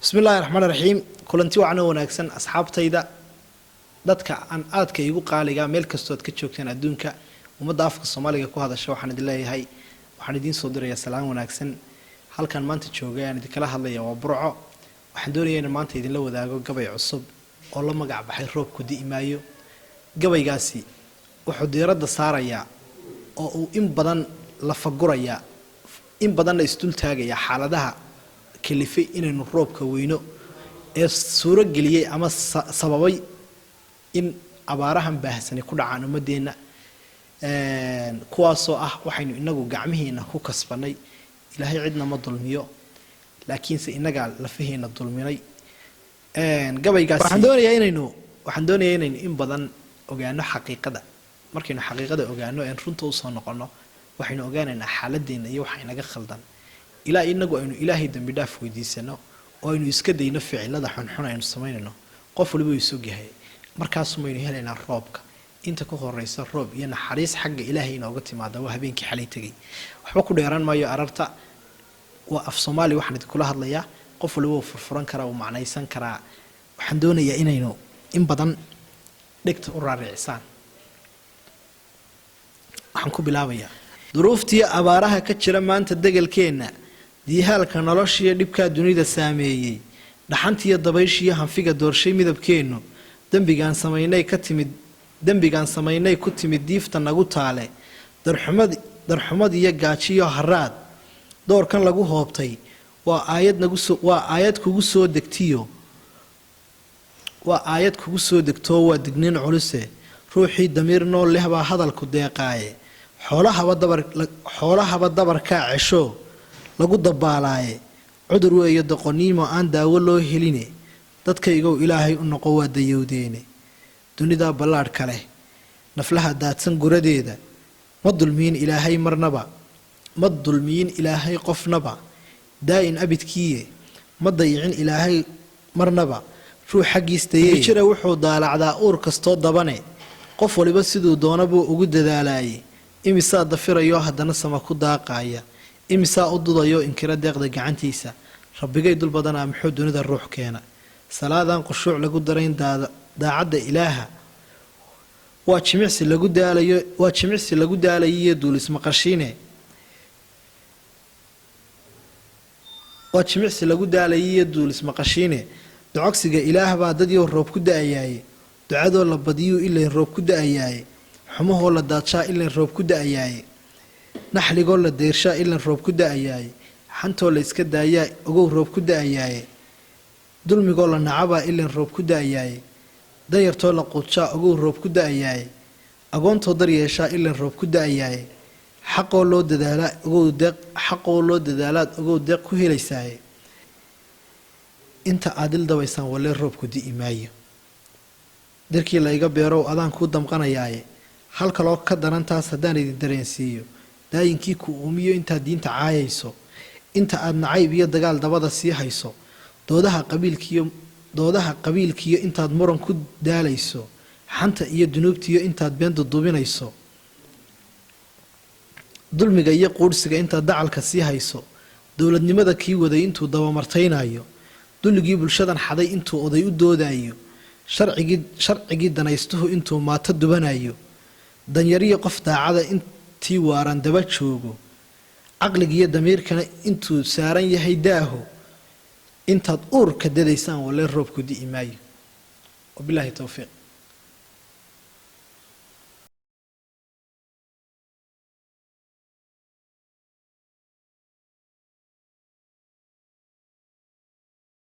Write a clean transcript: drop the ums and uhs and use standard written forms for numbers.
بسم الله الرحمن الرحيم كلنتي وعنا وناكسن أصحاب تيدا dadka aan aadka igu qaaliga meel kasto aad ka joogteen adduunka umada afka Soomaaliga ku hadasho waxaan idin leeyahay waxaan idin soo dirayaa salaam wanaagsan halkan maanta joogayaan idin kala hadlayaa waa Burco waxaan doonayaa in maanta idin la wadaago gabay cusub oo la magac baxay roobku diimaayo gabaygaasi wuxuu diiradda saarayaa oo uu in badan la faguraya in badan istul taagaya xaaladaha kalifay inaynu roobka weyno ee suuro galiyay ama sababay in abaarahan baahsan ku dhacaan umadeena kuwaasoo ah waxaynu inagu gacmihiina ku kasbanay ilaahay cidna ma dulmiyo laakiin se inaga la faheena dulminay gabaygaas waxaan doonayaa inaynu in badan ogaano xaqiiqada markaynu xaqiiqada ogaano in runta u soo noqono waxaynu ogaanaynaa xaaladeena iyo waxa inaga khaldan ilaa inagu aynu ilaahay dambi dhaaf weydiisano oo aynu iska dayno ficilada xunxun aynu sameynayno qof waliba uu soo gahay markaas maynu helaynaa roobka inta ku horeysa roob iyo naxariis xagga ilaahay inooga timaada waa habeenkii xalay tagay waxba ku dheeraan maayo ararta waa af Soomaali waxaan idin kula hadlayaa qof waliba furfuran kara oo macnaysan kara waxaan doonayaa inaynu in badan dhigta u raaricsan waxaan ku bilaabayaa duruuftii abaaraha ka jira maanta degalkeena diihaalka noloshiyo dhibka dunida saameeyay dhaxantiyo dabayshiyo hanfiga doorshay midabkeenu dambigaan samaynay ku timid diifta nagu taale darxumad iyo gaajiyo haraad doorkan lagu hoobtay waa aayad kugu soo degto waa digniin culuse ruuxii damiir nool leh baa hadalku deeqaaye xoolahaba dabarkaa cesho lagu dabaalaaye cudur weeyo doqoniimo aan daawo loo heline dadkaygow ilaahay u noqo waa dayowdeene dunida ballaadh kale naflaha daadsan guradeeda ma dulmiin ilaahay qofnaba daa'in abidkiiye ma dayicin ilaahay marnaba ruux xaggiis dayay jira wuxuu daalacdaa uur kastoo dabane qof waliba siduu doona buu ugu dadaalayay imisaa dafirayo haddana sama ku daaqaaya imisaa u dudayo inkira deeqda gacantiisa rabbigay dul badanaa muxuu dunida ruux keena salaadan qushuuc lagu darayn daacadda ilaaha waa jimicsi lagu daalayo duulis maqashiine docogsiga ilaah baa dadyo roob ku da'ayaaye ducadoo la badiyo ilaa roob ku da'ayaaye xumahoo la daadshaa ilaa roob ku da'ayaaye naxligoo la deershaa ilaa roob ku da'ayaaye xantoo la iska daayaa ogow roob ku da'ayaaye dulmigoo la nacabaa ilaa roob ku da'ayaaye danyartoo la quudshaa ogow roob ku da'ayaaye agoontoo daryeeshaa ilaa roob ku da'ayaaye xaqoo loo dadaalaad ogow deeq ku helaysaaye inta aad il dabaysaan walee roobku di'i maayo darkii la iga beerow adaan kuu damqanayaaye halkaloo ka darantaas haddaan idin dareensiiyo daayinkii ku uumiyo intaad diinta caayayso inta aad nacayb iyo dagaal dabada sii hayso doodaha qabiilkiyo intaad muran ku daalayso xanta iyo dunuubtiyo intaad been dudubinayso dulmiga iyo quursiga intaad dacalka sii hayso dowladnimada kii waday intuu dabamartaynayo dulligii bulshadan xaday intuu oday u doodayo sharcigii danaystuhu intuu maato dubanayo danyariyo qof daacada intii waaran daba joogo caqligiiyo damiirkana intuu saaran yahay daaho intaad uurka dadaysaan walee roobku di'i maayo wabilaahi tawfiiq